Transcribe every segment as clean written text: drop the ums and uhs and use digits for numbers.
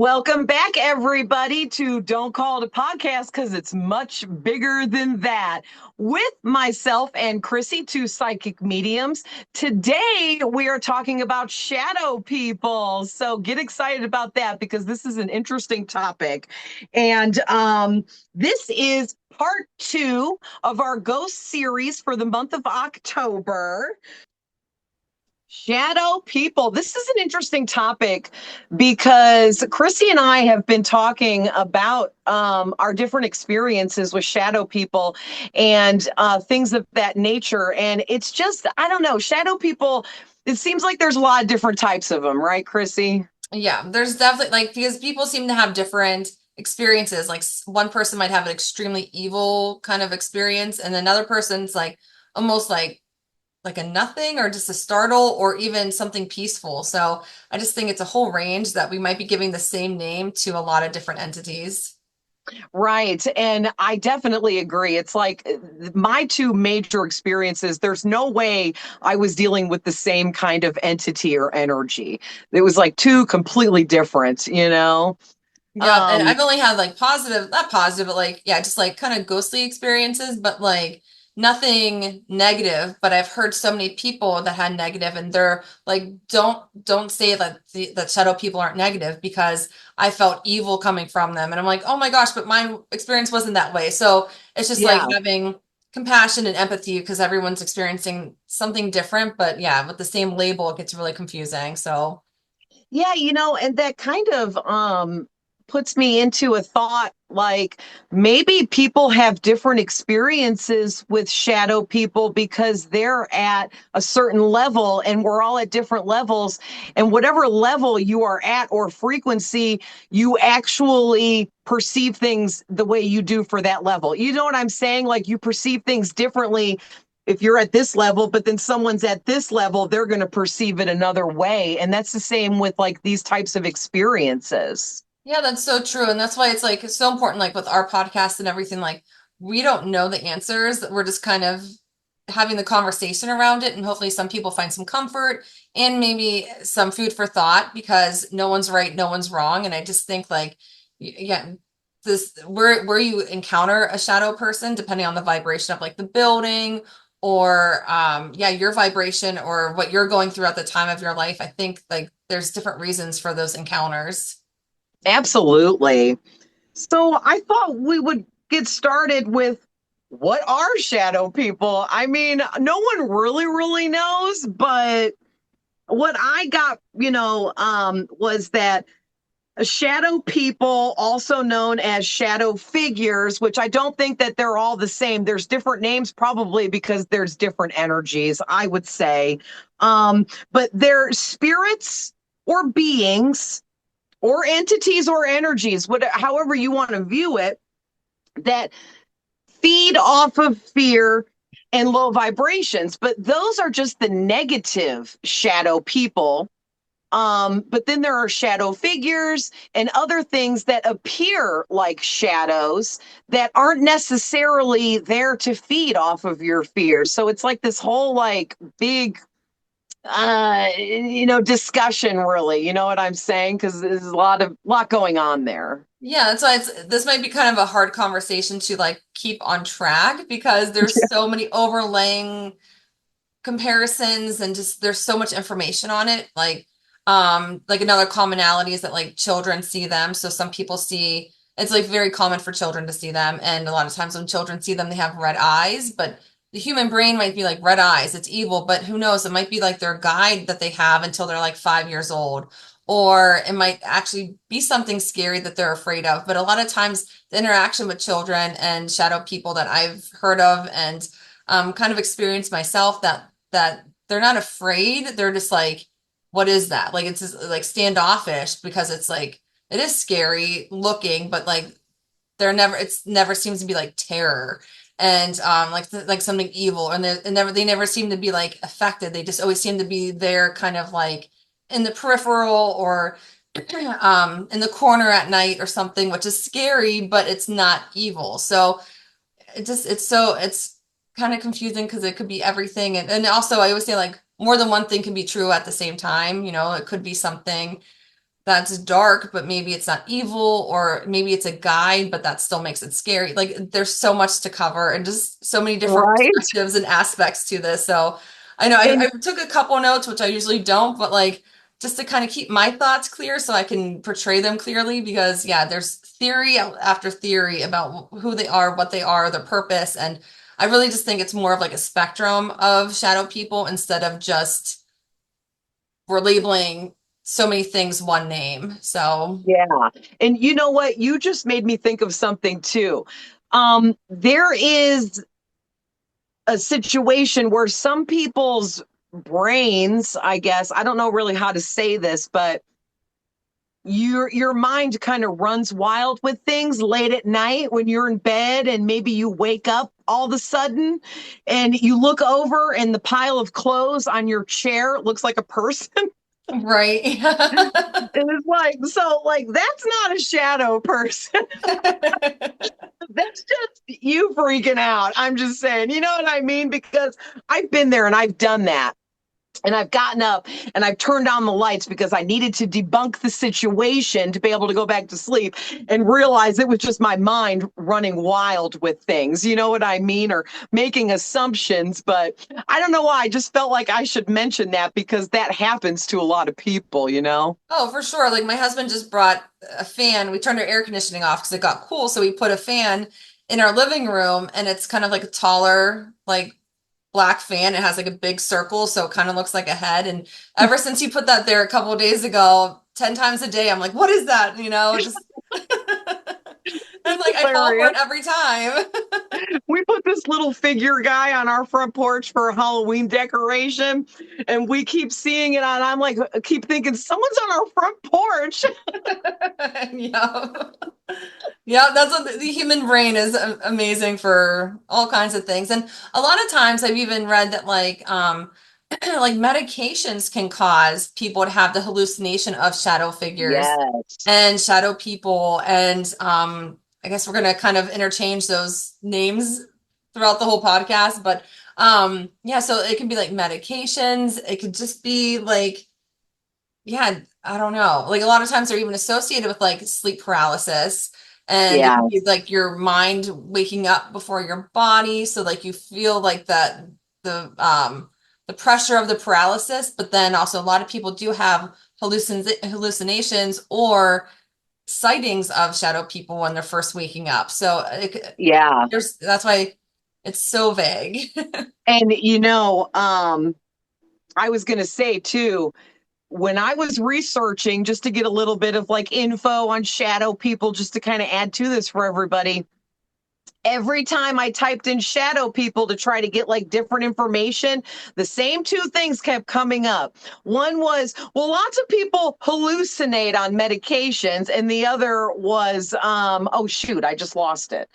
Welcome back, everybody, to Don't Call It a Podcast because it's much bigger than that. With myself and Krissy, two psychic mediums. Today, we are talking about shadow people. So get excited about that because this is an interesting topic. And this is part two of our ghost series for the month of October. Shadow people. This is an interesting topic because Krissy and I have been talking about our different experiences with shadow people and things of that nature. And it's just, I don't know, shadow people, it seems like there's a lot of different types of them, right, Krissy? Yeah, there's definitely because people seem to have different experiences. Like one person might have an extremely evil kind of experience, and another person's like almost like a nothing or just a startle or even something peaceful. So I just think it's a whole range that we might be giving the same name to a lot of different entities. Right. And I definitely agree. It's like my two major experiences, there's no way I was dealing with the same kind of entity or energy. It was like two completely different, you know? Yeah, and Um, I've only had like positive, not positive, but like yeah, just like kind of ghostly experiences, but like nothing negative. But I've heard so many people that had negative, and they're like, don't say that that shadow people aren't negative because I felt evil coming from them, and I'm like, oh my gosh, but my experience wasn't that way. So it's just like yeah. having compassion and empathy because everyone's experiencing something different, but yeah, with the same label, it gets really confusing. So. Yeah, and that kind of puts me into a thought like maybe people have different experiences with shadow people because they're at a certain level and we're all at different levels. And whatever level you are at or frequency, you actually perceive things the way you do for that level. You know what I'm saying? Like you perceive things differently if you're at this level, but then someone's at this level, they're going to perceive it another way. And that's the same with like these types of experiences. Yeah, that's so true. And that's why it's so important, like with our podcast and everything, like we don't know the answers. We're just kind of having the conversation around it. And hopefully some people find some comfort and maybe some food for thought because no one's right, no one's wrong. And I just think like, yeah, this where you encounter a shadow person, depending on the vibration of like the building or yeah, your vibration or what you're going through at the time of your life. I think like there's different reasons for those encounters. Absolutely. So I thought we would get started with what are shadow people? I mean, no one really knows, but what I got, was that shadow people, also known as shadow figures, which I don't think that they're all the same. There's different names probably because there's different energies, I would say. But they're spirits or beings or entities or energies, whatever, however you want to view it, that feed off of fear and low vibrations. But those are just the negative shadow people. But then there are shadow figures and other things that appear like shadows that aren't necessarily there to feed off of your fears. So it's like this whole like big discussion really, you know what I'm saying? Because there's a lot going on there. Yeah, that's why this might be kind of a hard conversation to like keep on track because there's so many overlaying comparisons and just there's so much information on it. Like another commonality is that like children see them. So some people see it's like very common for children to see them. And a lot of times when children see them, they have red eyes, but the human brain might be like red eyes, it's evil, but who knows? It might be like their guide that they have until they're like 5 years old. Or it might actually be something scary that they're afraid of. But a lot of times, the interaction with children and shadow people that I've heard of and kind of experienced myself that they're not afraid. They're just like, what is that? Like it's just like standoffish because it's like it is scary looking, but like it's never seems to be like terror and like something evil, and they never seem to be like affected. They just always seem to be there, kind of like in the peripheral or in the corner at night or something, which is scary, but it's not evil. So it's kind of confusing because it could be everything. And also I always say like more than one thing can be true at the same time. You know, it could be something that's dark, but maybe it's not evil, or maybe it's a guide, but that still makes it scary. Like there's so much to cover and just so many different Right. perspectives and aspects to this. So I know And I took a couple notes, which I usually don't, but like just to kind of keep my thoughts clear so I can portray them clearly because yeah, there's theory after theory about who they are, what they are, their purpose, and I really just think it's more of like a spectrum of shadow people instead of just we're labeling so many things one name. So yeah. And you know what? You just made me think of something too. There is a situation where some people's brains, I guess, I don't know really how to say this, but your mind kind of runs wild with things late at night when you're in bed and maybe you wake up all of a sudden and you look over and the pile of clothes on your chair looks like a person. right. And it's like, so like that's not a shadow person. That's just you freaking out. I'm just saying, you know what I mean? Because I've been there and I've done that. And I've gotten up and I've turned on the lights because I needed to debunk the situation to be able to go back to sleep and realize it was just my mind running wild with things. You know what I mean? Or making assumptions. But I don't know why. I just felt like I should mention that because that happens to a lot of people, you know? Oh, for sure. Like my husband just brought a fan. We turned our air conditioning off because it got cool. So we put a fan in our living room and it's kind of like a taller, like black fan. It has like a big circle, so it kind of looks like a head. And ever since he put that there a couple of days ago, 10 times a day, I'm like, what is that? You know, just and like I fall for Hilarious. it every time. We put this little figure guy on our front porch for a Halloween decoration, and we keep seeing it on. I'm like, keep thinking someone's on our front porch. Yeah. Yeah, that's what the human brain is amazing for all kinds of things. And a lot of times I've even read that like medications can cause people to have the hallucination of shadow figures Yes. and shadow people. And I guess we're gonna kind of interchange those names throughout the whole podcast. But yeah, so it can be like medications, it could just be like yeah, I don't know. Like a lot of times they're even associated with like sleep paralysis. And it Yeah. can be like your mind waking up before your body. So like you feel like that the pressure of the paralysis, but then also a lot of people do have hallucinations or sightings of shadow people when they're first waking up. So Yeah. there's that's why it's so vague. And I was gonna say too, when I was researching just to get a little bit of like info on shadow people, just to kind of add to this for everybody, every time I typed in shadow people to try to get like different information, the same two things kept coming up. One was, well, lots of people hallucinate on medications, and the other was, oh shoot, I just lost it.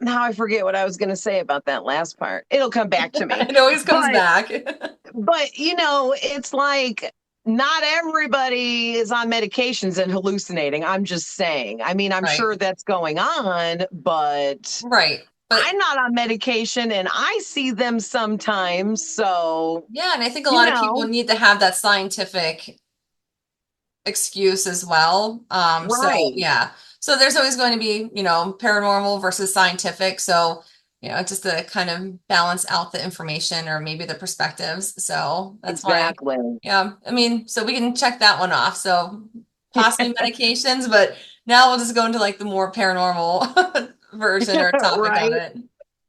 Now I forget what I was going to say about that last part. It'll come back to me. It always comes But back. it's like not everybody is on medications and hallucinating. I'm just saying. I mean, I'm Right. sure that's going on, but Right. But I'm not on medication and I see them sometimes. So, yeah, and I think a you lot of people know, need to have that scientific excuse as well. So right. yeah. So there's always going to be, paranormal versus scientific. So, just to kind of balance out the information or maybe the perspectives. So that's why, Exactly. yeah. I mean, so we can check that one off. So possibly medications, but now we'll just go into like the more paranormal version or topic of Right.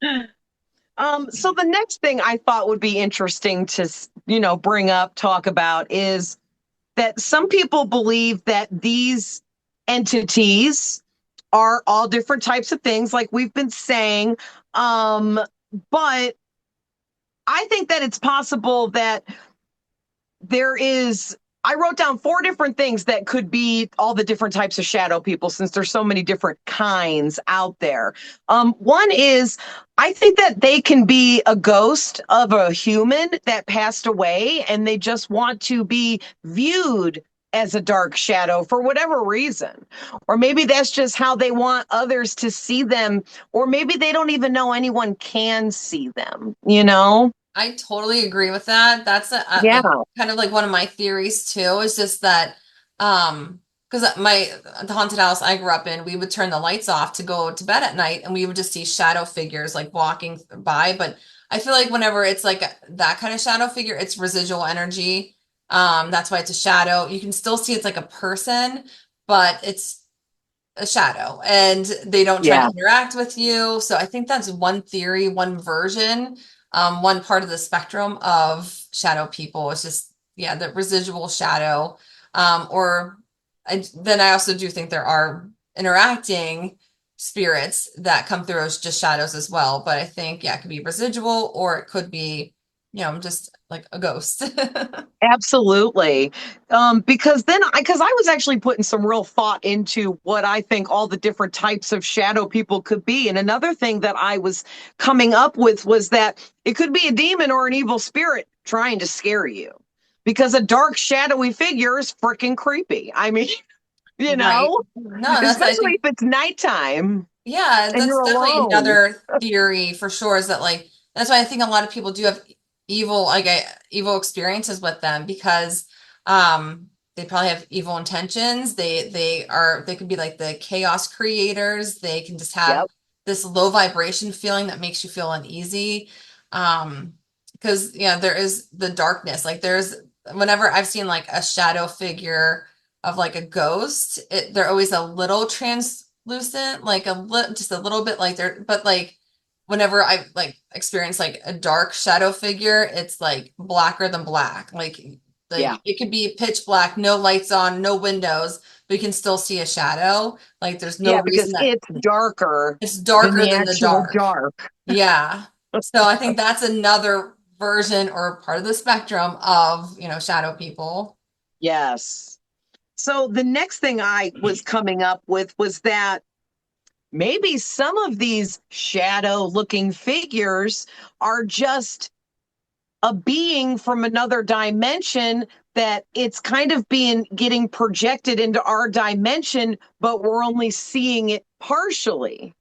it. So the next thing I thought would be interesting to, bring up, talk about is that some people believe that these entities are all different types of things, like we've been saying. But I think that it's possible that there is. I wrote down four different things that could be all the different types of shadow people since there's so many different kinds out there. One is I think that they can be a ghost of a human that passed away and they just want to be viewed as a dark shadow for whatever reason. Or maybe that's just how they want others to see them. Or maybe they don't even know anyone can see them, you know? I totally agree with that. That's Yeah, like kind of like one of my theories too. Is just that because my the haunted house I grew up in, we would turn the lights off to go to bed at night, and we would just see shadow figures like walking by. But I feel like whenever it's like that kind of shadow figure, it's residual energy. That's why it's a shadow. You can still see it's like a person, but it's a shadow and they don't try to yeah, interact with you. So I think that's one theory, one version, one part of the spectrum of shadow people is just, yeah, the residual shadow. Or then I also do think there are interacting spirits that come through as just shadows as well. But I think, yeah, it could be residual or it could be, just like a ghost. absolutely. Because I was actually putting some real thought into what I think all the different types of shadow people could be. And another thing that I was coming up with was that it could be a demon or an evil spirit trying to scare you. Because a dark, shadowy figure is freaking creepy. I mean, you Right. know, No, that's, I especially think, if it's nighttime yeah, and that's you're definitely alone. another theory for sure is that like that's why I think a lot of people do have evil experiences with them because they probably have evil intentions. They could be like the chaos creators. They can just have Yep. this low vibration feeling that makes you feel uneasy. Because yeah, there is the darkness. Like there's whenever I've seen like a shadow figure of like a ghost, they're always a little translucent, like just a little bit like they're, but like whenever I like experience like a dark shadow figure, it's like blacker than black. Like Yeah. it could be pitch black, no lights on, no windows, but you can still see a shadow. Like there's no Yeah, reason because that it's darker it's than darker the than the actual dark. dark. Yeah. So I think that's another version or part of the spectrum of, shadow people. Yes. So the next thing I was coming up with was that maybe some of these shadow looking figures are just a being from another dimension that it's kind of being getting projected into our dimension, but we're only seeing it partially.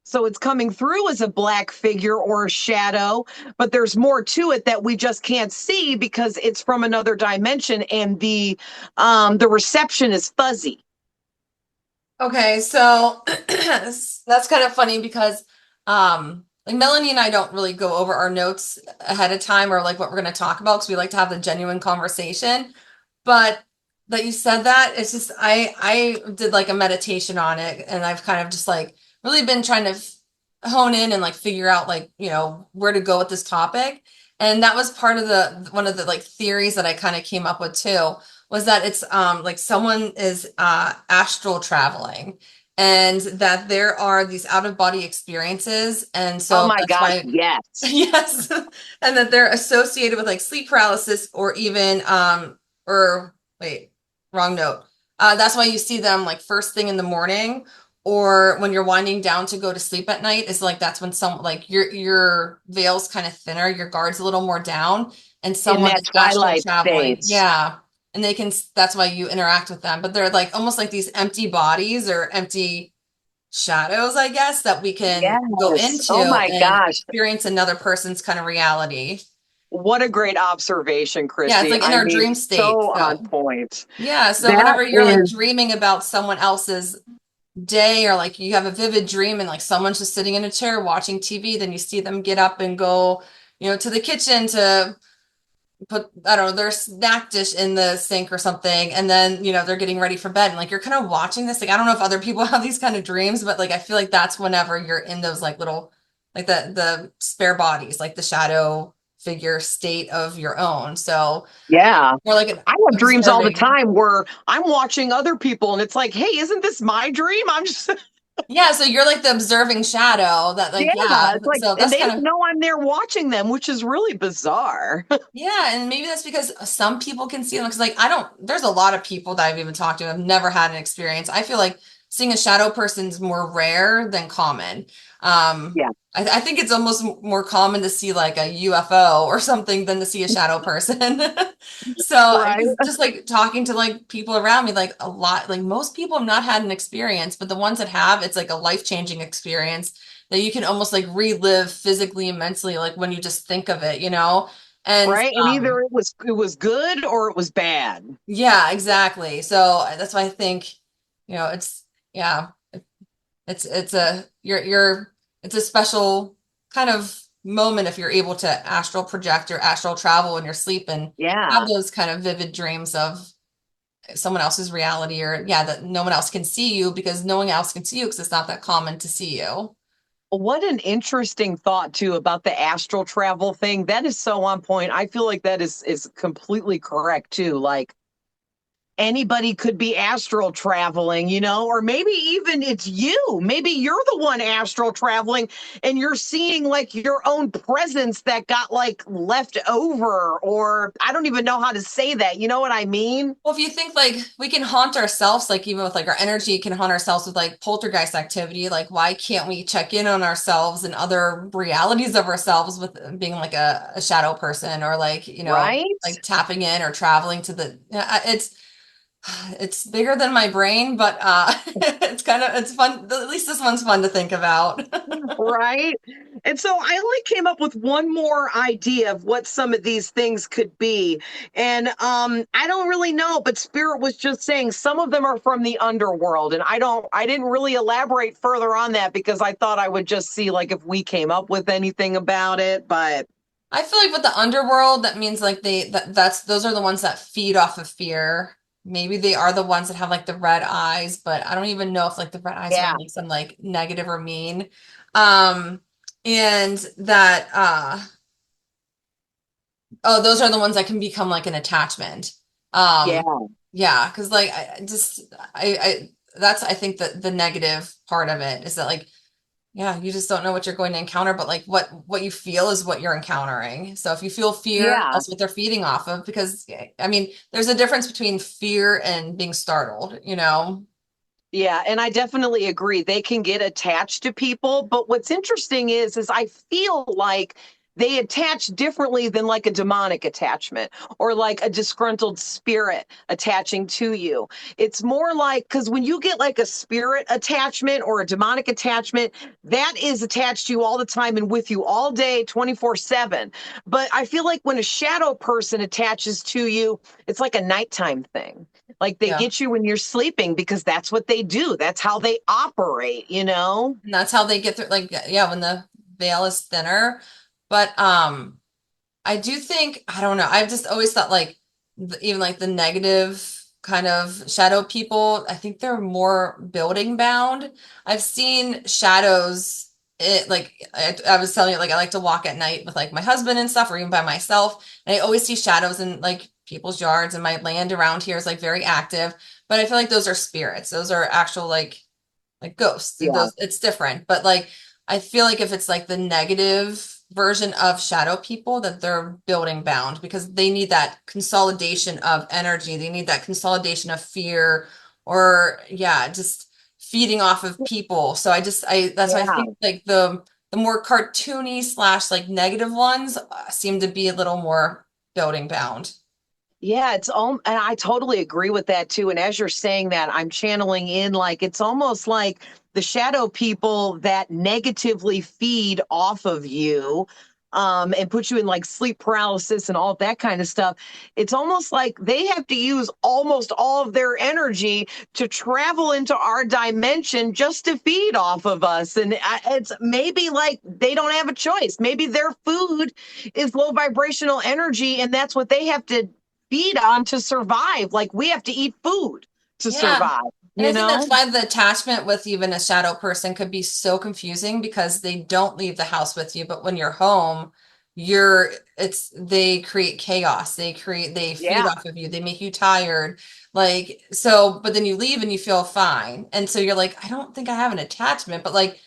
So it's coming through as a black figure or a shadow, but there's more to it that we just can't see because it's from another dimension and the reception is fuzzy. Okay, so that's kind of funny because like Melanie and I don't really go over our notes ahead of time or like what we're going to talk about because we like to have the genuine conversation. But that you said that, it's just I did like a meditation on it and I've kind of just like really been trying to hone in and like figure out like, where to go with this topic. And that was part of the one of the like theories that I kind of came up with too was that it's like someone is astral traveling and that there are these out of body experiences and Oh so my that's gosh, why yes. yes and that they're associated with like sleep paralysis or even or wait, wrong note. That's why you see them like first thing in the morning or when you're winding down to go to sleep at night is like that's when some like your veil's kind of thinner, your guard's a little more down, and In someone that is astral twilight traveling. states. Yeah. And they can that's why you interact with them. But they're like almost like these empty bodies or empty shadows, I guess, that we can go Yes. into Oh my and gosh. experience another person's kind of reality. What a great observation, Yeah, it's Krissy. like in I our mean, dream state. so on So point. yeah, so That whenever you're like is, dreaming about someone else's day or like you have a vivid dream and like someone's just sitting in a chair watching TV, then you see them get up and go, to the kitchen to put, I don't know, their snack dish in the sink or something. And then, they're getting ready for bed. And like you're kind of watching this. Like, I don't know if other people have these kind of dreams, but like I feel like that's whenever you're in those like little like the spare bodies, like the shadow figure state of your own. So yeah. more like an I have dreams all the observing. time where I'm watching other people and it's like, hey, isn't this my dream? I'm just, Yeah, so you're like the observing shadow that yeah, like yeah. it's like, So and that's they kind don't of know I'm there watching them, which is really bizarre. yeah, and maybe that's because some people can see them because like I don't there's a lot of people that I've even talked to have never had an experience. I feel like seeing a shadow person is more rare than common. Yeah. I think it's almost more common to see like a UFO or something than to see a shadow person. So, Right. because just like talking to like people around me, like a lot, like most people have not had an experience, but the ones that have, it's like a life-changing experience. that you can almost like relive physically and mentally, like when you just think of it, you know? And Right? And either it was good or it was bad. yeah, exactly. So that's why I think, it's yeah, it's a you're it's a special kind of moment if you're able to astral project or astral travel when you're sleep and have Yeah. those kind of vivid dreams of someone else's reality or yeah, that no one else can see you because no one else can see you because it's not that common to see you. What an interesting thought too about the astral travel thing. That is so on point. I feel like that is completely correct too. Like anybody could be astral traveling, or maybe even it's you. Maybe you're the one astral traveling and you're seeing like your own presence that got like left over, or I don't even know how to say that. You know what I mean? Well, if you think like we can haunt ourselves, like even with like our energy can haunt ourselves with like poltergeist activity, like why can't we check in on ourselves and other realities of ourselves with being like a shadow person or like, Right? like tapping in or traveling to the, yeah, it's bigger than my brain, but it's fun. At least this one's fun to think about. Right. And so I only came up with one more idea of what some of these things could be. And I don't really know, but Spirit was just saying some of them are from the underworld. And I didn't really elaborate further on that because I thought I would just see like if we came up with anything about it. But I feel like with the underworld, that means like that's those are the ones that feed off of fear. Maybe they are the ones that have like the red eyes, but I don't even know if like the red eyes are yeah, like some like negative or mean. Um, and that oh, those are the ones that can become like an attachment. yeah. Um, yeah, because like I that's I think the negative part of it is that like yeah, you just don't know what you're going to encounter, but like what you feel is what you're encountering. So if you feel fear, Yeah. that's what they're feeding off of because I mean, there's a difference between fear and being startled, you know? Yeah, and I definitely agree. They can get attached to people, but what's interesting is I feel like they attach differently than like a demonic attachment or like a disgruntled spirit attaching to you. It's more like because when you get like a spirit attachment or a demonic attachment, that is attached to you all the time and with you all day, 24/7. But I feel like when a shadow person attaches to you, it's like a nighttime thing. Like they Yeah. get you when you're sleeping because that's what they do. That's how they operate. And that's how they get through like yeah, when the veil is thinner. But I do think, I don't know, I've just always thought like even like the negative kind of shadow people, I think they're more building bound. I've seen shadows, like I was telling you, like I like to walk at night with like my husband and stuff, or even by myself. And I always see shadows in like people's yards, and my land around here is like very active. But I feel like those are spirits. Those are actual like ghosts. Yeah. Those it's different. But like I feel like if it's like the negative version of shadow people that they're building bound because they need that consolidation of energy. They need that consolidation of fear or yeah, just feeding off of people. So I that's why I Yeah. think like the more cartoony slash like negative ones seem to be a little more building bound. Yeah, it's all, and I totally agree with that too. And as you're saying that, I'm channeling in like it's almost like the shadow people that negatively feed off of you, and put you in like sleep paralysis and all that kind of stuff. It's almost like they have to use almost all of their energy to travel into our dimension just to feed off of us. And it's maybe like they don't have a choice. Maybe their food is low vibrational energy, and that's what they have to feed on to survive. Like we have to eat food to Yeah. survive, And you I think that's know? why the attachment with even a shadow person could be so confusing because they don't leave the house with you, but when you're home, they create chaos. They feed Yeah. off of you. They make you tired. Like, so, but then you leave and you feel fine. And so you're like, I don't think I have an attachment, but like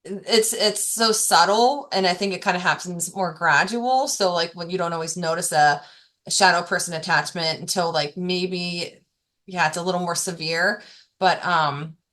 it's so subtle and I think it kind of happens more gradual. So like when you don't always notice a shadow person attachment until like maybe yeah, it's a little more severe. But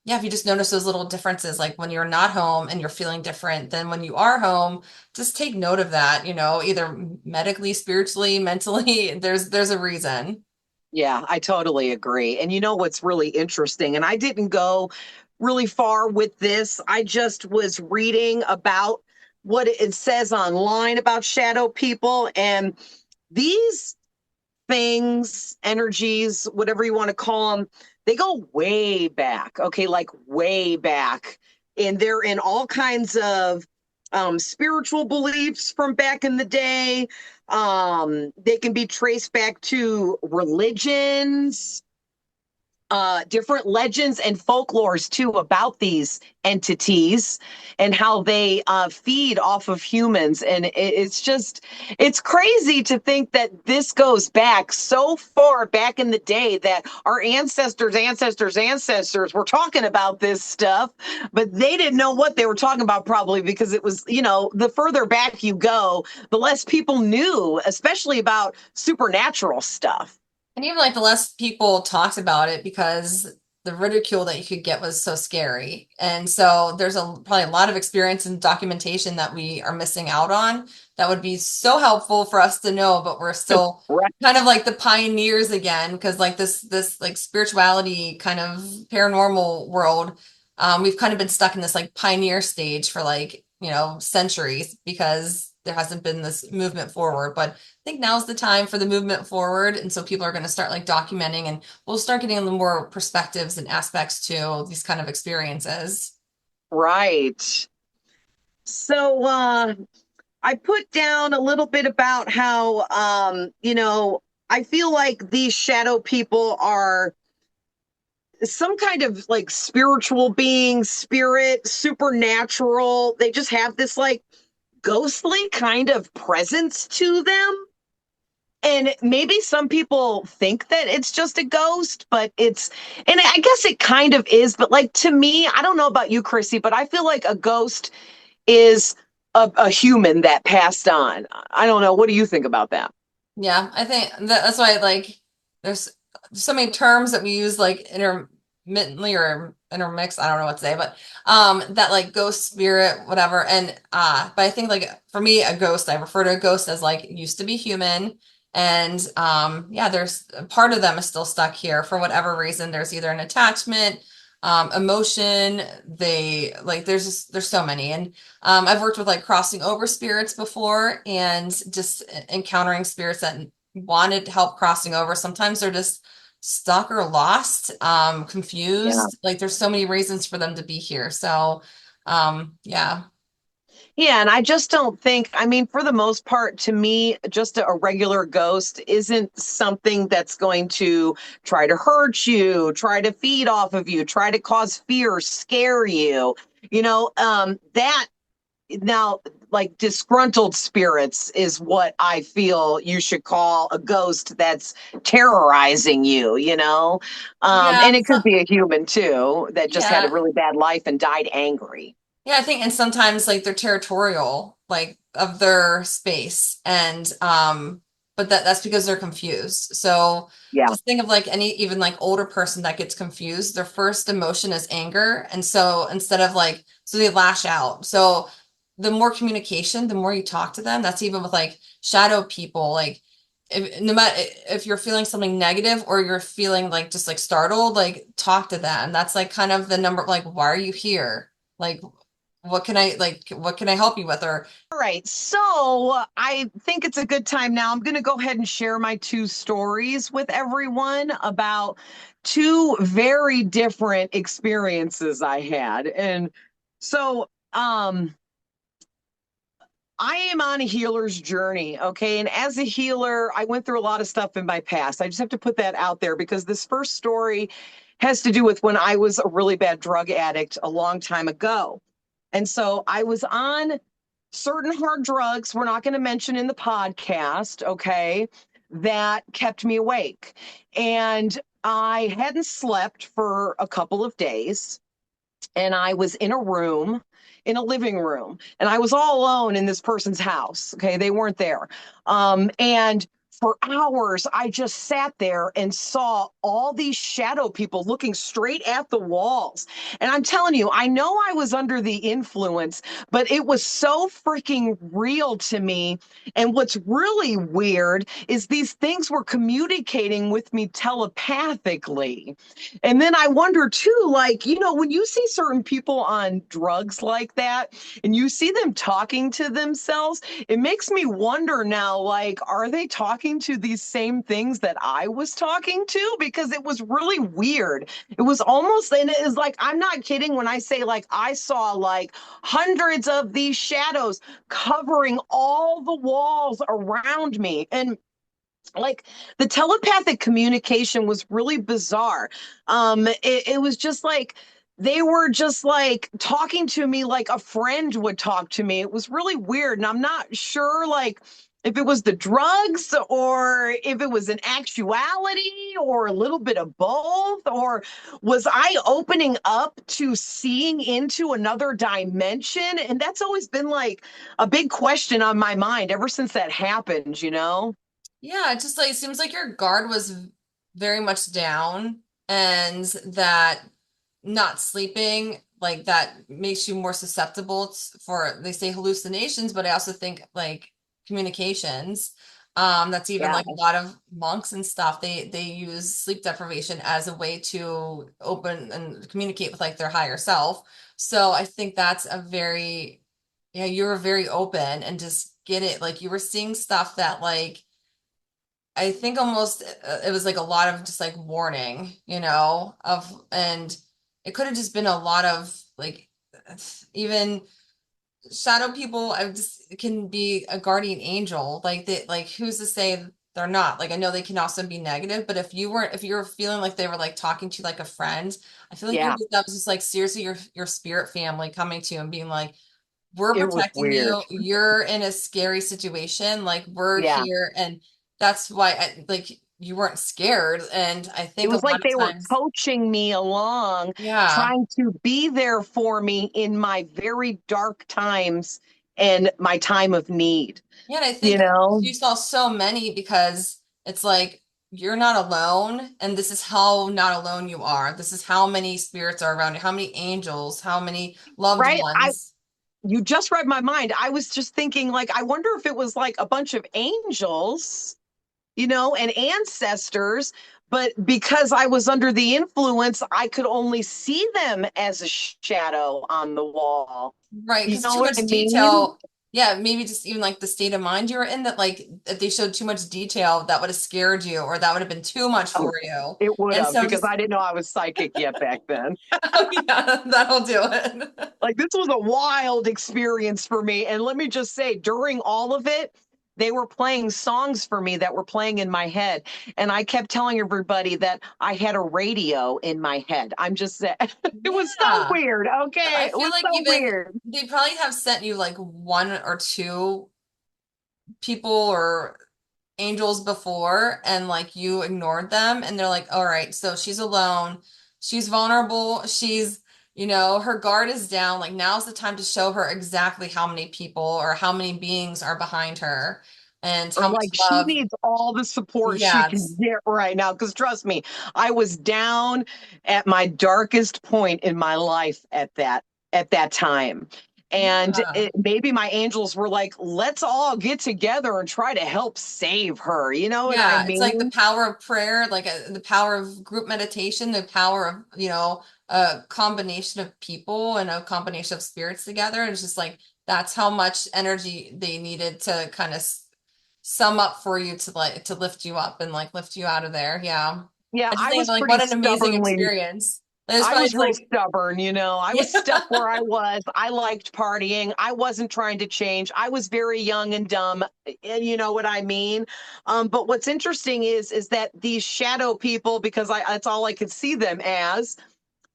yeah, if you just notice those little differences, like when you're not home and you're feeling different than when you are home, just take note of that, either medically, spiritually, mentally, there's a reason. Yeah, I totally agree. And you know what's really interesting? And I didn't go really far with this. I just was reading about what it says online about shadow people, and these things, energies, whatever you want to call them, they go way back. Okay, like way back. And they're in all kinds of spiritual beliefs from back in the day. They can be traced back to religions, different legends and folklores too about these entities and how they feed off of humans. And it's just, it's crazy to think that this goes back so far back in the day that our ancestors were talking about this stuff, but they didn't know what they were talking about probably because it was, the further back you go, the less people knew, especially about supernatural stuff. And even like the less people talked about it because the ridicule that you could get was so scary. And so there's probably a lot of experience and documentation that we are missing out on that would be so helpful for us to know, but we're still Right. kind of like the pioneers again, because like this like spirituality kind of paranormal world, we've kind of been stuck in this like pioneer stage for like, centuries because there hasn't been this movement forward. But think now's the time for the movement forward. And so people are going to start like documenting and we'll start getting a little more perspectives and aspects to these kind of experiences. Right. So I put down a little bit about how I feel like these shadow people are some kind of like spiritual being, spirit, supernatural. They just have this like ghostly kind of presence to them. And maybe some people think that it's just a ghost, but and I guess it kind of is. But like to me, I don't know about you, Krissy, but I feel like a ghost is a human that passed on. I don't know. What do you think about that? Yeah, I think that's why like there's so many terms that we use like intermittently or intermix, I don't know what to say, but that like ghost spirit, whatever. And but I think like for me, a ghost, I refer to a ghost as like used to be human. And yeah, there's a part of them is still stuck here for whatever reason. There's either an attachment, emotion, they like there's so many. And I've worked with like crossing over spirits before and just encountering spirits that wanted help crossing over. Sometimes they're just stuck or lost, Yeah. confused. Like there's so many reasons for them to be here. So, yeah. Yeah, and I just don't think, I mean, for the most part, to me, just a regular ghost isn't something that's going to try to hurt you, try to feed off of you, try to cause fear, scare you. That now, like disgruntled spirits is what I feel you should call a ghost that's terrorizing you. Yeah. And it could be a human too that just had a Yeah. really bad life and died angry. Yeah, I think, and sometimes like they're territorial, like of their space, and but that's because they're confused. So Yeah. just think of like any even like older person that gets confused, their first emotion is anger, and so instead of like so they lash out. So the more communication, the more you talk to them. That's even with like shadow people, like. If, no matter if you're feeling something negative or you're feeling like just like startled, like talk to them. That's like kind of the number, like, why are you here? Like, what can I help you with? Or All right. So I think it's a good time now. I'm going to go ahead and share my two stories with everyone about two very different experiences I had. And so, I am on a healer's journey, okay? And as a healer, I went through a lot of stuff in my past. I just have to put that out there because this first story has to do with when I was a really bad drug addict a long time ago. And so I was on certain hard drugs, we're not going to mention in the podcast, okay, that kept me awake. And I hadn't slept for a couple of days and I was in a room, in a living room, and I was all alone in this person's house. Okay, they weren't there. And for hours, I just sat there and saw all these shadow people looking straight at the walls. And I'm telling you, I know I was under the influence, but it was so freaking real to me. And what's really weird is these things were communicating with me telepathically. And then I wonder too, like, when you see certain people on drugs like that and you see them talking to themselves, it makes me wonder now, like, are they talking to these same things that I was talking to? Because it was really weird. It was almost, and it is like, I'm not kidding when I say, like, I saw like hundreds of these shadows covering all the walls around me. And like the telepathic communication was really bizarre. It was just like they were just like talking to me like a friend would talk to me. It was really weird, and I'm not sure like if it was the drugs or if it was an actuality or a little bit of both, or was I opening up to seeing into another dimension? And that's always been like a big question on my mind ever since that happened. Yeah, it just like it seems like your guard was very much down, and that not sleeping like that makes you more susceptible for, they say, hallucinations, but I also think like communications. That's even Yeah. like a lot of monks and stuff. They use sleep deprivation as a way to open and communicate with like their higher self. So I think that's a very, yeah, you were very open and just get it. Like you were seeing stuff that like I think almost it was like a lot of just like warning, of, and it could have just been a lot of like even shadow people. I just it can be a guardian angel, like they, like who's to say they're not? Like I know they can also be negative, but if you were feeling like they were like talking to you like a friend, I feel like Yeah. maybe that was just like seriously your spirit family coming to you and being like, we're It was protecting weird. you. You're in a scary situation. Like we're Yeah. here, and that's why like you weren't scared. And I It think a was lot like of they were times, coaching me along, yeah, trying to be there for me in my very dark times and my time of need, yeah. And I you think know? you saw so many because it's like you're not alone, and this is how not alone you are. This is how many spirits are around you, how many angels, how many loved Right? ones. You just read my mind. I was just thinking, like, I wonder if it was like a bunch of angels, and ancestors. But because I was under the influence, I could only see them as a shadow on the wall. Right, You because know too what much I mean? detail. Yeah, maybe just even like the state of mind you were in, that like if they showed too much detail, that would have scared you, or that would have been too much Oh, for you. it would And have, so because just, I didn't know I was psychic yet back then. oh yeah, that'll do it. Like, this was a wild experience for me. And let me just say, during all of it, they were playing songs for me that were playing in my head. And I kept telling everybody that I had a radio in my head. I'm just saying, it was so Yeah. weird. I Okay. It feel was like so even weird. they probably have sent you like one or two people or angels before, and like you ignored them, and they're like, all right, so she's alone, she's vulnerable, she's, her guard is down, like now's the time to show her exactly how many people or how many beings are behind her and Or how much like she love. needs all the support she can Yes. get right now. Because trust me, I was down at my darkest point in my life at that time. And Yeah. maybe my angels were like, let's all get together and try to help save her. You know what I Yeah, it's like the mean? power of prayer, like the power of group meditation, the power of, a combination of people and a combination of spirits together. And it's just like that's how much energy they needed to kind of sum up for you to like to lift you up and like lift you out of there. Yeah. Yeah, I just I think was like pretty what an amazing stubbornly experience. It's I probably was just real like, stubborn. I was stuck yeah. where I was. I liked partying. I wasn't trying to change. I was very young and dumb, and you know what I mean? But what's interesting is that these shadow people, because that's all I could see them as,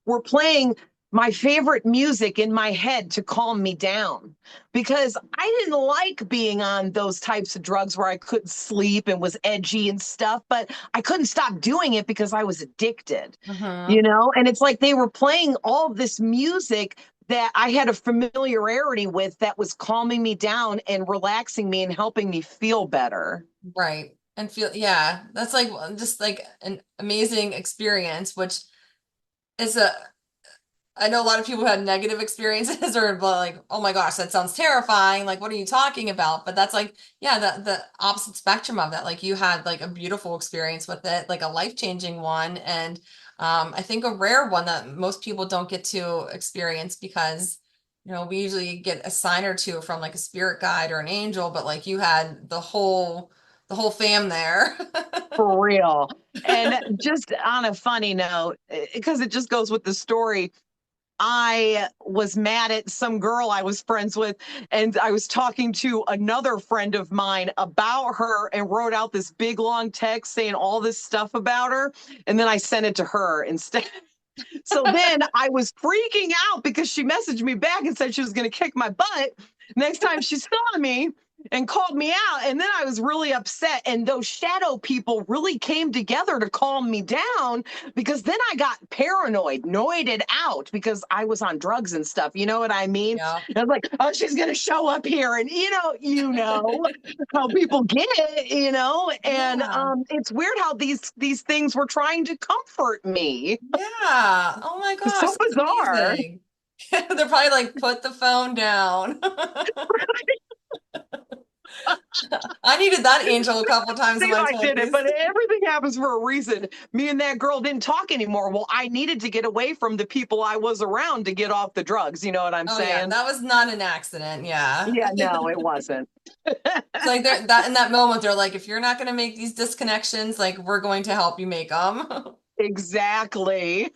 were playing my favorite music in my head to calm me down because I didn't like being on those types of drugs where I couldn't sleep and was edgy and stuff, but I couldn't stop doing it because I was addicted, Hmm. and it's like they were playing all of this music that I had a familiarity with that was calming me down and relaxing me and helping me feel better. Right. and feel, yeah, that's like just like an amazing experience, which is a, I know a lot of people who had negative experiences or like, oh my gosh, that sounds terrifying. Like, what are you talking about? But that's like, yeah, the opposite spectrum of that. Like you had like a beautiful experience with it, like a life-changing one. And I think a rare one that most people don't get to experience because, we usually get a sign or two from like a spirit guide or an angel, but like you had the whole fam there. For real. And just on a funny note, because it just goes with the story, I was mad at some girl I was friends with, and I was talking to another friend of mine about her and wrote out this big long text saying all this stuff about her. And then I sent it to her instead. So then I was freaking out because she messaged me back and said she was going to kick my butt next time she saw me and called me out. And then I was really upset. And those shadow people really came together to calm me down because then I got paranoid, noided out because I was on drugs and stuff. You know what I mean? Yeah. And I was like, oh, she's going to show up here. And you know how people get it. And Yeah. it's weird how these things were trying to comfort me. Yeah. Oh my It's gosh, so that's bizarre. amazing. They're probably like, put the phone down. I needed that angel a couple times in Seem my I did it, 20s. but everything happens for a reason. Me and that girl didn't talk anymore. Well, I needed to get away from the people I was around to get off the drugs. You know what I'm Oh yeah, saying? that was not an accident. Yeah. Yeah, no, it wasn't. It's like they're that in that moment, they're like, if you're not going to make these disconnections, like we're going to help you make them. Exactly.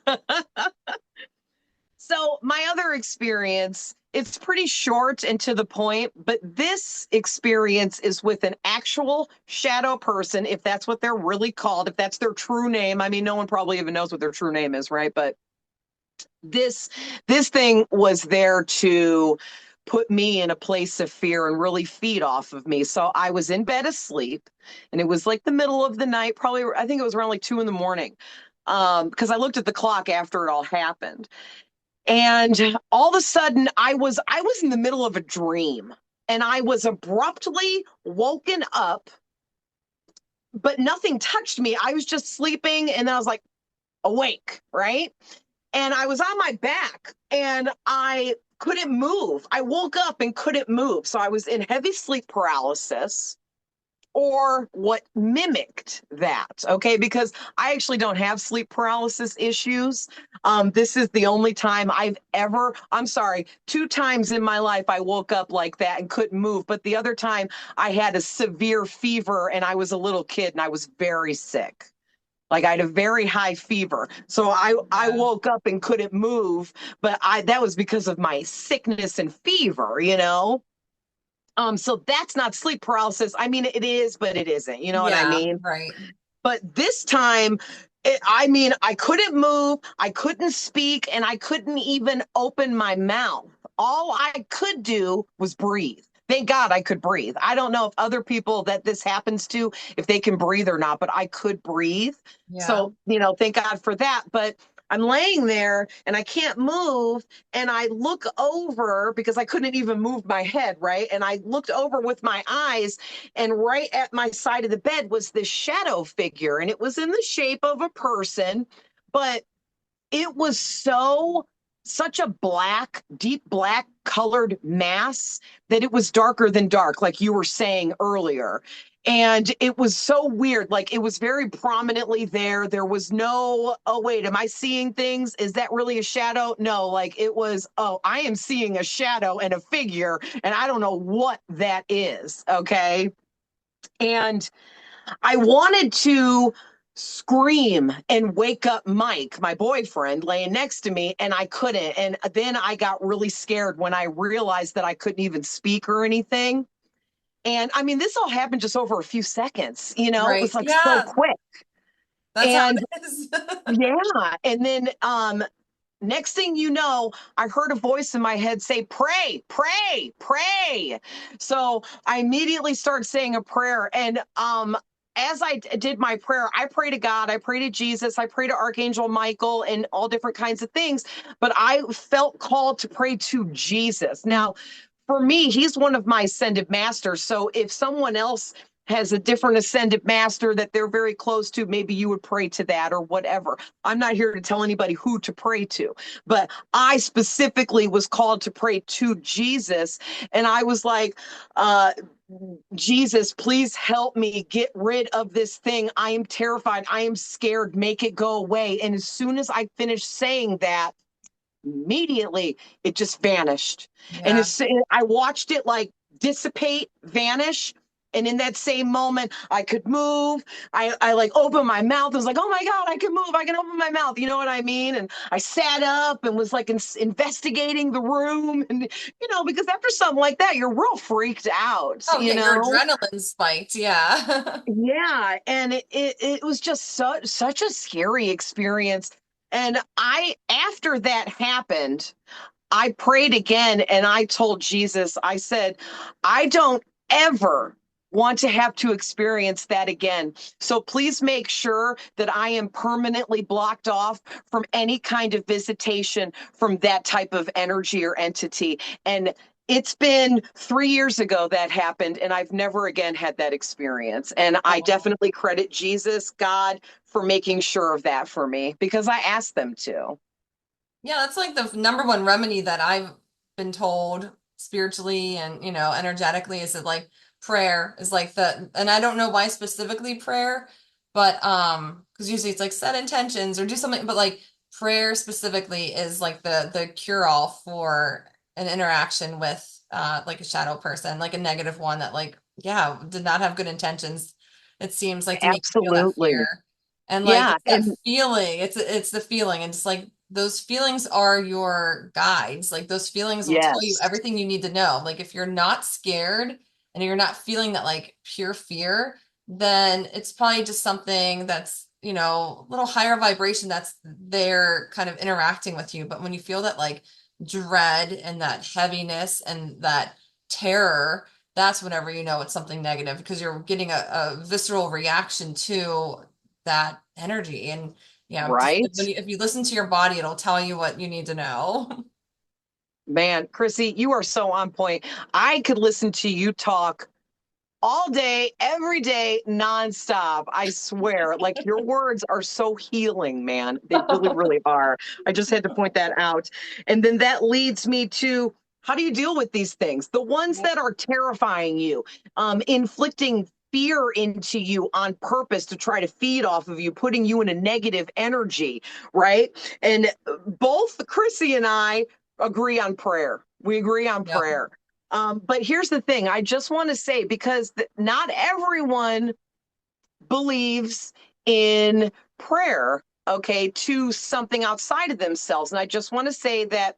So, my other experience, it's pretty short and to the point, but this experience is with an actual shadow person, if that's what they're really called, if that's their true name. I mean, no one probably even knows what their true name is, right? But this this thing was there to put me in a place of fear and really feed off of me. So I was in bed asleep, and it was like the middle of the night, probably I think it was around like 2 in the morning. Because I looked at the clock after it all happened. And all of a sudden I was in the middle of a dream, and I was abruptly woken up, but nothing touched me. I was just sleeping, and then I was like awake, right? And I was on my back and I couldn't move. I woke up and couldn't move. So I was in heavy sleep paralysis or what mimicked that. Okay. Because I actually don't have sleep paralysis issues. This is the only time I've ever, I'm sorry, 2 times in my life I woke up like that and couldn't move. But the other time I had a severe fever and I was a little kid and I was very sick. Like I had a very high fever. So I Yeah. woke up and couldn't move, but I that was because of my sickness and fever. So that's not sleep paralysis. I mean it is, but it isn't. You know what I Yeah, mean? right. But this time I mean, I couldn't move, I couldn't speak, and I couldn't even open my mouth. All I could do was breathe. Thank God I could breathe. I don't know if other people that this happens to, if they can breathe or not, but I could breathe. Yeah. So, thank God for that. But I'm laying there and I can't move. And I look over because I couldn't even move my head, right? And I looked over with my eyes, and right at my side of the bed was this shadow figure, and it was in the shape of a person, but it was such a deep black colored mass that it was darker than dark, like you were saying earlier. And it was so weird. Like it was very prominently there. There was no, oh, wait, am I seeing things? Is that really a shadow? No, like it was, oh, I am seeing a shadow and a figure, and I don't know what that is. Okay. And I wanted to scream and wake up Mike, my boyfriend, laying next to me, and I couldn't. And then I got really scared when I realized that I couldn't even speak or anything. And I mean, this all happened just over a few seconds, it Right. was like so Yeah, quick. that's how And it is. yeah, and then next thing you know, I heard a voice in my head say, pray, pray, pray. So I immediately started saying a prayer. And as I did my prayer, I pray to God, I pray to Jesus, I pray to Archangel Michael and all different kinds of things. But I felt called to pray to Jesus. Now, for me, he's one of my ascended masters. So if someone else has a different ascended master that they're very close to, maybe you would pray to that or whatever. I'm not here to tell anybody who to pray to, but I specifically was called to pray to Jesus. And I was like, Jesus, please help me get rid of this thing. I am terrified. I am scared. Make it go away. And as soon as I finished saying that, immediately it just vanished. And Yeah. it's, I watched it like dissipate, vanish. And in that same moment, I could move. I like opened my mouth. I was like, oh my God, I can move. I can open my mouth. You know what I mean? And I sat up and was like investigating the room. And, because after something like that, you're real freaked out, Oh yeah, your adrenaline spiked. Yeah. Yeah, and it was just such a scary experience. And I after that happened, I prayed again and I told Jesus, I said, I don't ever want to have to experience that again. So please make sure that I am permanently blocked off from any kind of visitation from that type of energy or entity. And it's been 3 years ago that happened, and I've never again had that experience. And I Oh. definitely credit Jesus, God, for making sure of that for me because I asked them to. Yeah, that's like the number one remedy that I've been told spiritually and, energetically is that like prayer is like and I don't know why specifically prayer, but because usually it's like set intentions or do something, but like prayer specifically is like the cure all for an interaction with like a shadow person, like a negative one that like, yeah, did not have good intentions. It seems like to make you feel that Absolutely. fear. And like Yeah. it's that And feeling, it's the feeling, and it's like those feelings are your guides. Like those feelings will tell you yes. everything you need to know. Like if you're not scared and you're not feeling that like pure fear, then it's probably just something that's, a little higher vibration that's there kind of interacting with you. But when you feel that like dread and that heaviness and that terror, that's whenever you know it's something negative because you're getting a visceral reaction to that energy. And yeah, just Right. if you listen to your body, it'll tell you what you need to know. Man, Krissy, you are so on point. I could listen to you talk all day, every day, nonstop. I swear. Like your words are so healing, man. They really, really are. I just had to point that out. And then that leads me to how do you deal with these things? The ones that are terrifying you, inflicting fear into you on purpose to try to feed off of you, putting you in a negative energy, right? And both Chrissy and I agree on prayer. We agree on Yep. prayer. But here's the thing I just want to say, because not everyone believes in prayer, okay, to something outside of themselves. And I just want to say that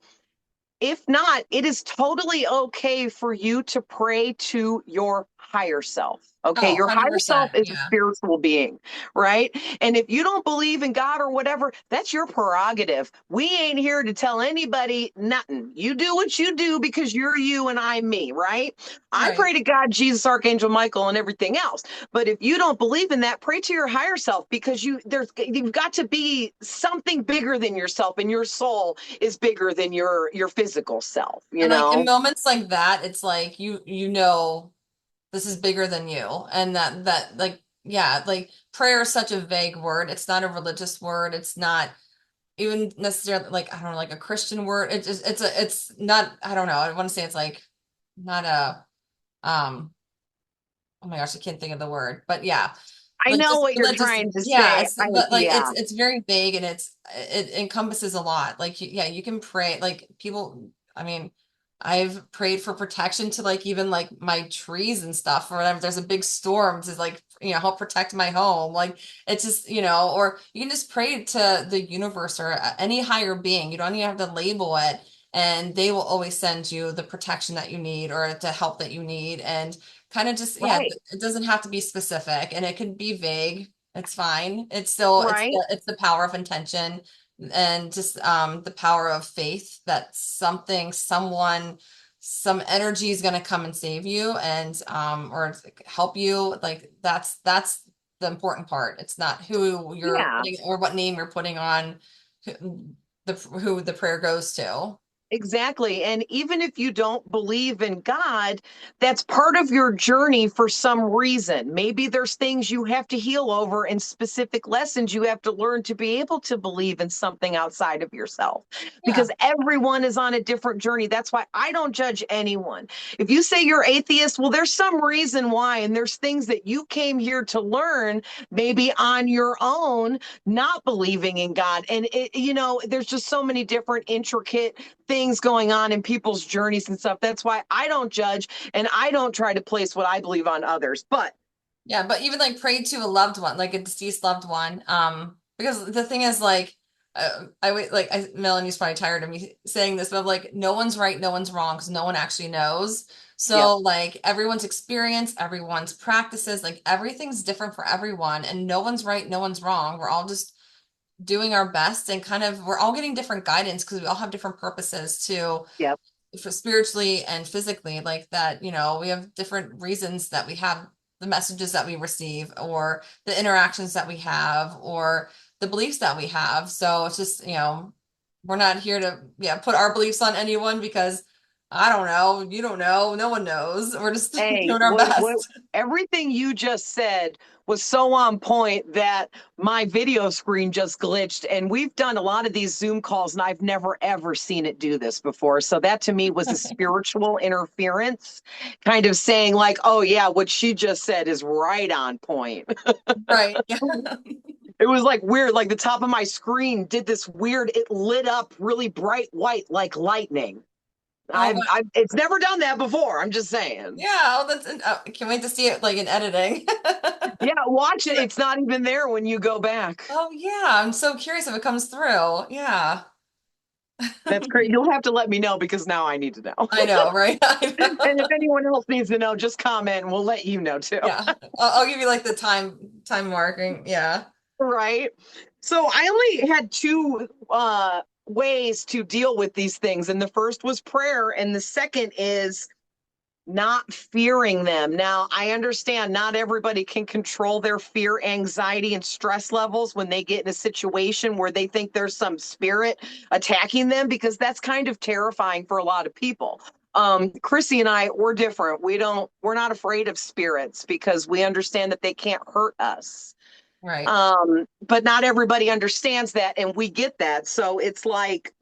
if not, it is totally okay for you to pray to your higher self. Okay, Oh, your higher self 100%. is a Yeah. spiritual being, right? And if you don't believe in God or whatever, that's your prerogative. We ain't here to tell anybody nothing. You do what you do because you're you and I'm me, right? I Right. pray to God, Jesus, Archangel Michael, and everything else. But if you don't believe in that, pray to your higher self because you've got to be something bigger than yourself, and your soul is bigger than your physical self, you And like in know? moments like that, it's like you know this is bigger than you. And that like yeah, like prayer is such a vague word. It's not a religious word. It's not even necessarily like I don't know, like a Christian word. It's not I don't know. I want to say it's like not a oh my gosh, I can't think of the word. But yeah, I like know just what you're religious, trying to yeah, say. but like Yeah, it's very vague and it encompasses a lot. Like yeah, you can pray like people, I mean, I've prayed for protection to like even like my trees and stuff or whatever. There's a big storm to like, help protect my home. Like it's just, or you can just pray to the universe or any higher being. You don't even have to label it and they will always send you the protection that you need or the help that you need. And kind of just yeah, right, it doesn't have to be specific and it can be vague. It's fine. It's still right. it's the power of intention and just the power of faith that someone some energy is going to come and save you and or help you. Like that's the important part. It's not who you're Yeah. putting or what name you're putting on who who the prayer goes to. Exactly. And even if you don't believe in God, that's part of your journey for some reason. Maybe there's things you have to heal over and specific lessons you have to learn to be able to believe in something outside of yourself Yeah. because everyone is on a different journey. That's why I don't judge anyone. If you say you're atheist, well, there's some reason why. And there's things that you came here to learn, maybe on your own, not believing in God. And there's just so many different intricate things going on in people's journeys and stuff. That's why I don't judge and I don't try to place what I believe on others. But Yeah, but even like pray to a loved one, like a deceased loved one. Because the thing is like Melanie's probably tired of me saying this, but I'm like, no one's right, no one's wrong, because no one actually knows. yep, So like everyone's experience, everyone's practices, like everything's different for everyone, and no one's right, no one's wrong. We're all just doing our best and kind of we're all getting different guidance because we all have different purposes to yep, for spiritually and physically, like that, we have different reasons that we have the messages that we receive or the interactions that we have or the beliefs that we have. So it's just, we're not here to, yeah, put our beliefs on anyone because I don't know, you don't know, no one knows. We're just hey, doing our what best. everything you just said was so on point that my video screen just glitched. And we've done a lot of these Zoom calls, and I've never ever seen it do this before. So that to me was a spiritual interference, kind of saying, like, oh, yeah, what she just said is right on point. Right. Yeah. It was like weird, like the top of my screen did this weird, it lit up really bright white like lightning. Oh, It's never done that before. I'm just saying. yeah. Oh, I can't wait to see it like in editing. Yeah, watch it. It's not even there when you go back. Oh, yeah. I'm so curious if it comes through. Yeah. That's great. You'll have to let me know because now I need to know. I know, right? I And if know. anyone else needs to know, just comment and we'll let you know too. Yeah. I'll give you like the time marking. Yeah. Right. So I only had two ways to deal with these things. And the first was prayer, and the second is not fearing them. Now, I understand not everybody can control their fear, anxiety, and stress levels when they get in a situation where they think there's some spirit attacking them, because that's kind of terrifying for a lot of people. Krissy and I, we're different. We're not afraid of spirits because we understand that they can't hurt us. Right. But not everybody understands that, and we get that. So it's like,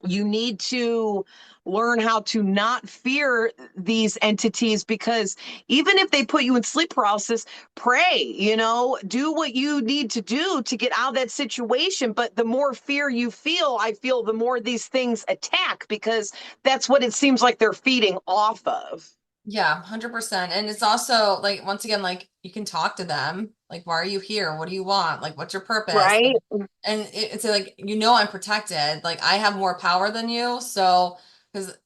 you need to learn how to not fear these entities, because even if they put you in sleep paralysis, pray, do what you need to do to get out of that situation. But the more fear you feel, I feel the more these things attack, because that's what it seems like they're feeding off of. Yeah, 100%. And it's also like once again, like you can talk to them. Like, why are you here? What do you want? Like, what's your purpose? Right. And it's like, I'm protected. Like I have more power than you. So, because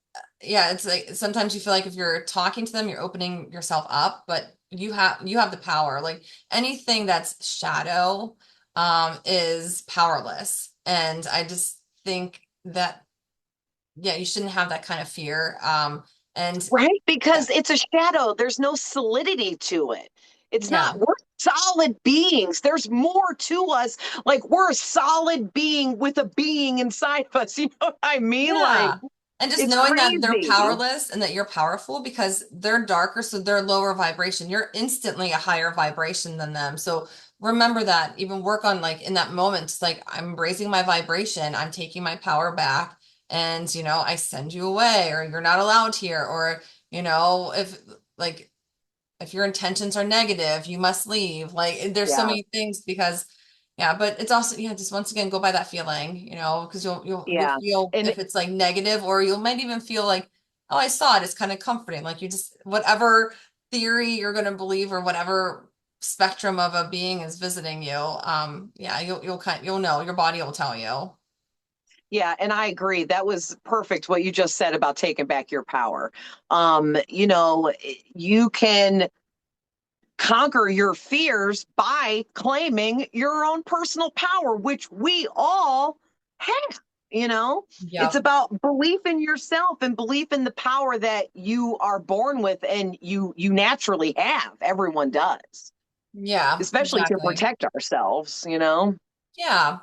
yeah, it's like sometimes you feel like if you're talking to them, you're opening yourself up, but you have the power. Like anything that's shadow is powerless. And I just think that yeah, you shouldn't have that kind of fear. And Right? yeah, Because it's a shadow. There's no solidity to it. It's yeah, not, we're solid beings. There's more to us. Like, we're a solid being with a being inside of us. You know what I mean? Like, yeah. And just it's knowing that they're crazy. powerless and that you're powerful because they're darker, so they're lower vibration. You're instantly a higher vibration than them. So remember that. Even work on like in that moment, it's like I'm raising my vibration, I'm taking my power back, and I send you away, or you're not allowed here, or if like if your intentions are negative, you must leave. Like there's so Yeah. many things because yeah, but it's also yeah, just once again go by that feeling, because you'll Yeah. feel And if it's like negative or you might even feel like, oh, I saw it. It's kind of comforting. Like you just whatever theory you're gonna believe or whatever spectrum of a being is visiting you, yeah, you'll know, your body will tell you. yeah, and I agree. That was perfect what you just said about taking back your power. You can conquer your fears by claiming your own personal power, which we all have. It's Yep. about belief in yourself and belief in the power that you are born with and you naturally have. Everyone does, Yeah, especially to exactly. protect ourselves. Yeah.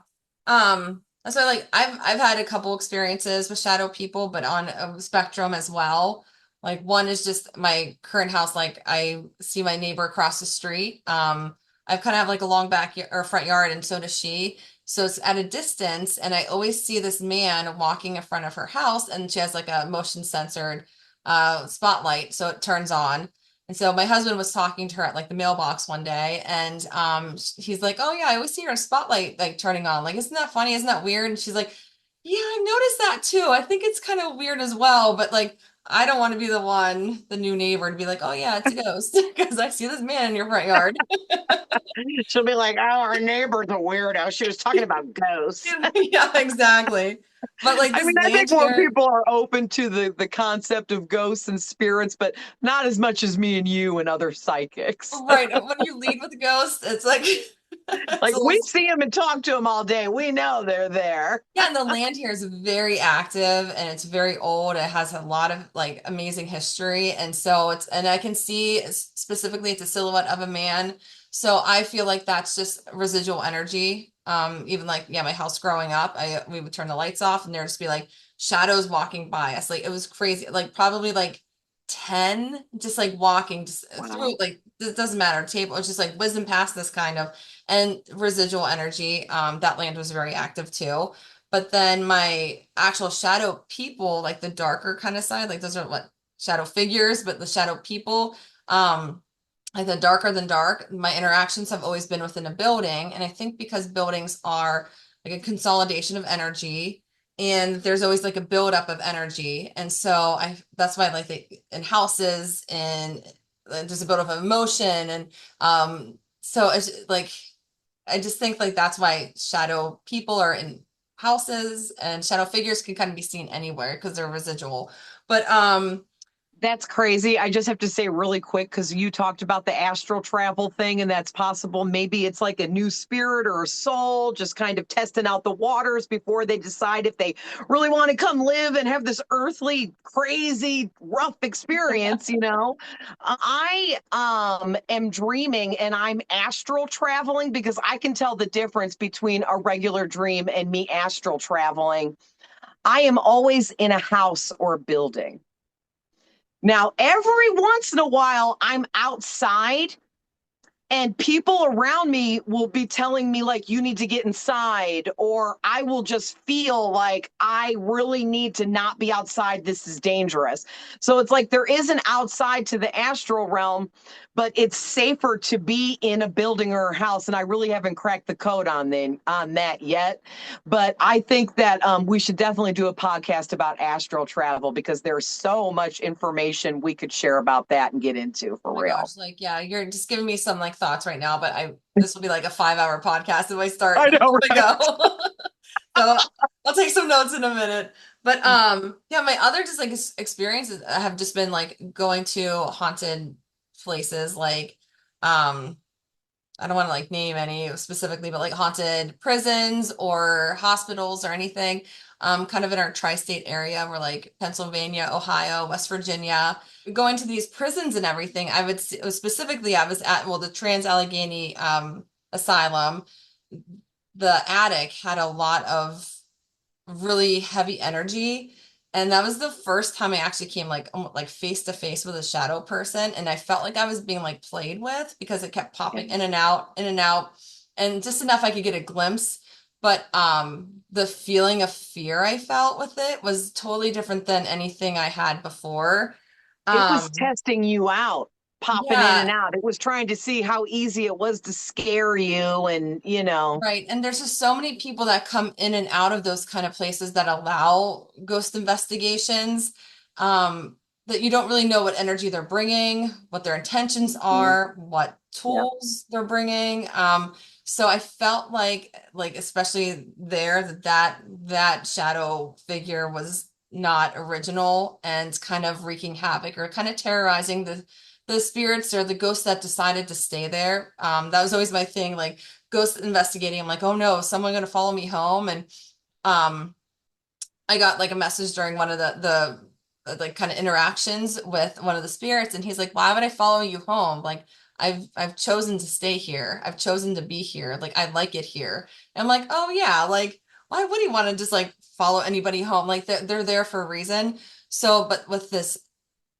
That's why like I've had a couple experiences with shadow people, but on a spectrum as well. Like one is just my current house, like I see my neighbor across the street. I kind of have like a long or front yard, and so does she. So it's at a distance, and I always see this man walking in front of her house, and she has like a motion censored spotlight, so it turns on. And so my husband was talking to her at like the mailbox one day, and he's like, "Oh yeah, I always see her spotlight like turning on. Like, isn't that funny? Isn't that weird?" And she's like, "Yeah, I noticed that too. I think it's kind of weird as well, but like I don't want to be the one, the new neighbor, to be like, 'Oh yeah, it's a ghost,' because I see this man in your front yard." She'll be like, "Oh, our neighbor's a weirdo. She was talking about ghosts." Yeah, exactly. But like I this mean, I think land more here, people are open to the concept of ghosts and spirits, but not as much as me and you and other psychics. right? When you lead with ghosts, it's like it's Like a little. we see them and talk to them all day. We know they're there. Yeah, and the land here is very active and it's very old. It has a lot of like amazing history. And so and I can see specifically it's a silhouette of a man. So I feel like that's just residual energy. Even like, yeah, my house growing up, we would turn the lights off and there'd just be like shadows walking by us. Like it was crazy. Like probably like 10 just like walking just through Wow. like it doesn't matter table. It's just like whizzing past this kind of and residual energy. That land was very active too. But then my actual shadow people, like the darker kind of side, like those are what shadow figures, but the shadow people, like the darker than dark, my interactions have always been within a building. And I think because buildings are like a consolidation of energy and there's always like a buildup of energy. And so that's why I like in houses and there's a buildup of emotion. And so it's like, I just think like that's why shadow people are in houses and shadow figures can kind of be seen anywhere because they're residual. But That's crazy. I just have to say really quick because you talked about the astral travel thing, and that's possible. Maybe it's like a new spirit or a soul just kind of testing out the waters before they decide if they really want to come live and have this earthly, crazy, rough experience, you know? I am dreaming and I'm astral traveling because I can tell the difference between a regular dream and me astral traveling. I am always in a house or building. Now, every once in a while, I'm outside and people around me will be telling me like you need to get inside, or I will just feel like I really need to not be outside, this is dangerous. So it's like there is an outside to the astral realm, but it's safer to be in a building or a house, and I really haven't cracked the code on that yet. But I think that we should definitely do a podcast about astral travel because there's so much information we could share about that and get into oh for my real. gosh, like yeah, you're just giving me some like thoughts right now, but I this will be like a 5 hour podcast if I start I know, to right? go. So I'll take some notes in a minute. But yeah, my other just like experiences have just been like going to haunted places like I don't want to like name any specifically, but like haunted prisons or hospitals or anything. Kind of in our tri-state area, we're like Pennsylvania, Ohio, West Virginia. Going to these prisons and everything, specifically I was at well the Trans-Allegheny Asylum. The attic had a lot of really heavy energy. And that was the first time I actually came like face to face with a shadow person. And I felt like I was being like played with because it kept popping in and out, in and out, and just enough I could get a glimpse. But the feeling of fear I felt with it was totally different than anything I had before. It was Um, testing you out, popping in and yeah, out. It was trying to see how easy it was to scare you and, you know. right. And there's just so many people that come in and out of those kind of places that allow ghost investigations, that you don't really know what energy they're bringing, what their intentions Mhm. are, what Yep. tools they're bringing. So I felt like especially there that shadow figure was not original and kind of wreaking havoc or kind of terrorizing the spirits or the ghosts that decided to stay there. That was always my thing, like ghost investigating. I'm like, oh no, is someone gonna follow me home? And um, I got like a message during one of the like kind of interactions with one of the spirits, and he's like, why would I follow you home? Like I've chosen to stay here. I've chosen to be here. Like I like it here. And I'm like, oh yeah, like why would he want to just like follow anybody home? Like they're there for a reason. So, but with this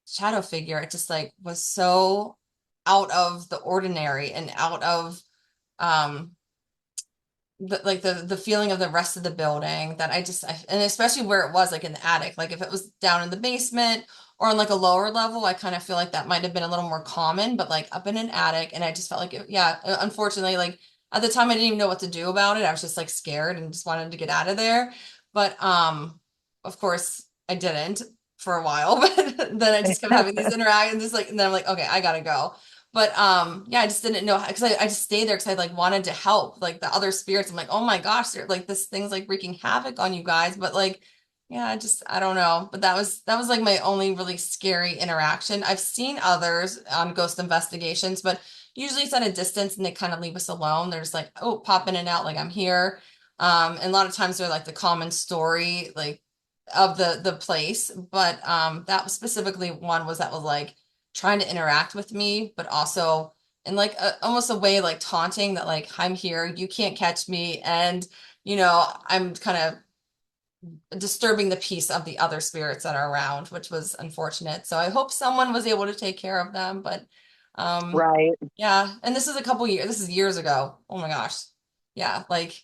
shadow figure, it just like was so out of the ordinary and out of um the feeling of the rest of the building that and especially where it was like in the attic, like if it was down in the basement or on like a lower level, I kind of feel like that might have been a little more common, but like up in an attic, and I just felt like yeah, unfortunately, like at the time I didn't even know what to do about it. I was just like scared and just wanted to get out of there. But of course I didn't for a while, but then I just kept having these interactions, just like, and then I'm like, okay, I gotta go. But yeah, I just didn't know because I just stayed there because I like wanted to help like the other spirits. I'm like, oh my gosh, they're like this thing's like wreaking havoc on you guys. But like, yeah, I don't know. But that was like my only really scary interaction. I've seen others on ghost investigations, but usually it's at a distance and they kind of leave us alone. They're just like, oh, pop in and out, like I'm here. And a lot of times they're like the common story, like of the place. But that was specifically one was that was like trying to interact with me, but also in like almost a way like taunting that like I'm here, you can't catch me, and I'm kind of disturbing the peace of the other spirits that are around, which was unfortunate. So I hope someone was able to take care of them, but um Right. yeah, and this is a couple years, this is years ago. Oh my gosh. Yeah, like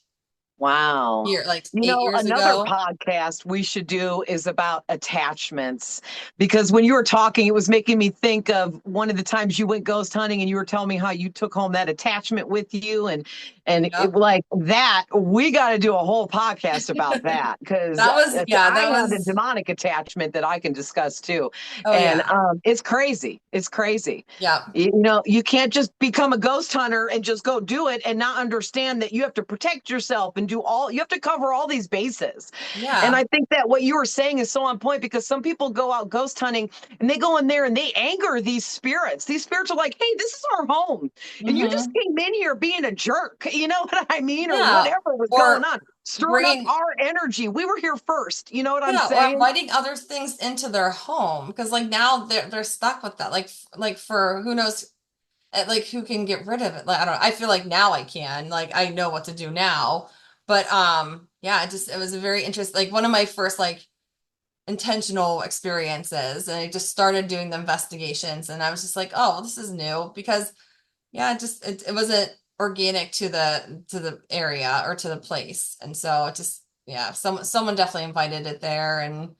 Wow. like 8 years Another ago. podcast we should do is about attachments. Because when you were talking, it was making me think of one of the times you went ghost hunting and you were telling me how you took home that attachment with you. And it Yep. like that, we got to do a whole podcast about that because That was, yeah, I that have a was, demonic attachment that I can discuss too. oh And yeah. it's crazy. It's crazy. Yeah. You can't just become a ghost hunter and just go do it and not understand that you have to protect yourself and you have to cover all these bases. And Yeah. I think that what you were saying is so on point because some people go out ghost hunting and they go in there and they anger these spirits. These spirits are like, hey, this is our home. And you just Hmm. came in here being a jerk. You know what I mean? Or Yeah. whatever was going Or on. Stirring up bringing, our energy. We were here first. You know what I'm yeah, or saying? inviting other things into their home because like now they're stuck with that. Like for who knows, like who can get rid of it? Like I don't know. I feel like now I can. Like I know what to do now. But yeah, it was a very interesting, like one of my first like intentional experiences, and I just started doing the investigations, and I was just like, oh, this is new because yeah, it wasn't organic to the area or to the place. And so it just yeah, someone definitely invited it there, and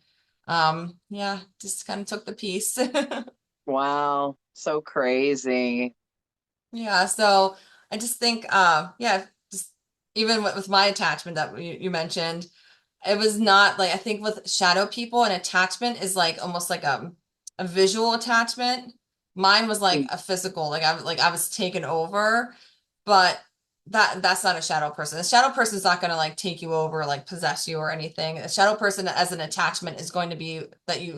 yeah, just kind of took the piece. Wow. So crazy. Yeah, so I just think yeah, just even with my attachment that you mentioned, it was not like I think with shadow people, an attachment is like almost like a visual attachment. Mine was like a physical, like I was taken over, but that's not a shadow person. A shadow person is not going to like take you over, like possess you or anything. A shadow person as an attachment is going to be that you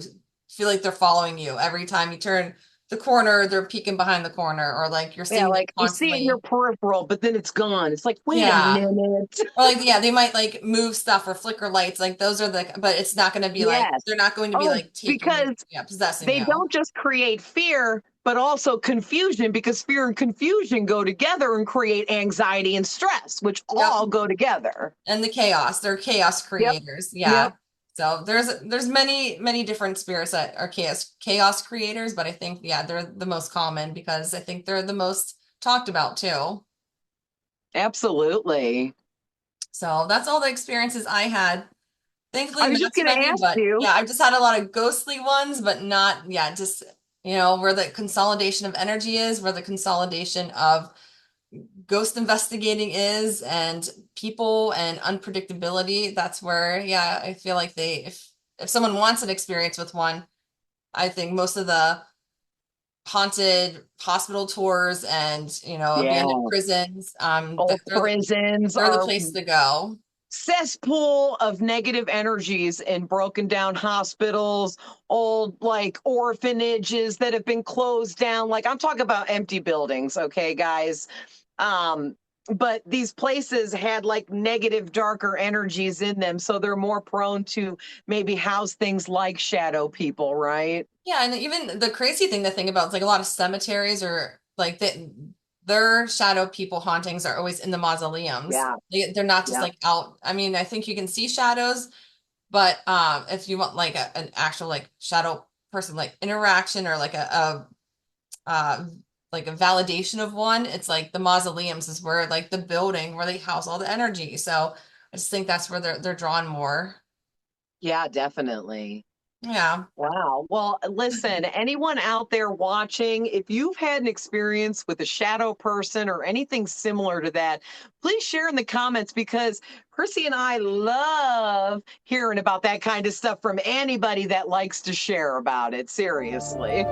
feel like they're following you every time you turn the corner, they're peeking behind the corner, or like you're Yeah, seeing them like you see it in your constantly. peripheral, but then it's gone. It's like, wait a Yeah. minute. Or like yeah, they might like move stuff or flicker lights. Like those are but it's not going to be like Yes. they're not going to be Oh, like taking you, because yeah, possessing they you. don't just create fear, but also confusion because fear and confusion go together and create anxiety and stress, which Yep. all go together. And the chaos. They're chaos Yep. creators. Yep. Yeah. So there's many different spirits that are chaos creators, but I think yeah, they're the most common because I think they're the most talked about too. Absolutely. So that's all the experiences I had. Thankfully, I was not just too going to many, ask but you. yeah, I've just had a lot of ghostly ones, but not, yeah, just, where the consolidation of energy is, where the consolidation of ghost investigating is, and people and unpredictability. That's where, yeah, I feel like if someone wants an experience with one, I think most of the haunted hospital tours and, abandoned Yeah. prisons, Oh, prisons they're the are place to go. cesspool of negative energies in broken down hospitals, old like orphanages that have been closed down. Like I'm talking about empty buildings, okay, guys. Um, but these places had like negative, darker energies in them, so they're more prone to maybe house things like shadow people, right? Yeah, and even the crazy thing to think about is like a lot of cemeteries or like that their shadow people hauntings are always in the mausoleums. Yeah, They're not just yeah, like out. I mean, I think you can see shadows, but if you want like an actual like shadow person like interaction or uh like a validation of one, it's like the mausoleums is where like the building where they house all the energy. So I just think that's where they're drawn more. yeah, definitely. Yeah. Wow. Well, listen, anyone out there watching, if you've had an experience with a shadow person or anything similar to that, please share in the comments because Krissy and I love hearing about that kind of stuff from anybody that likes to share about it. Seriously.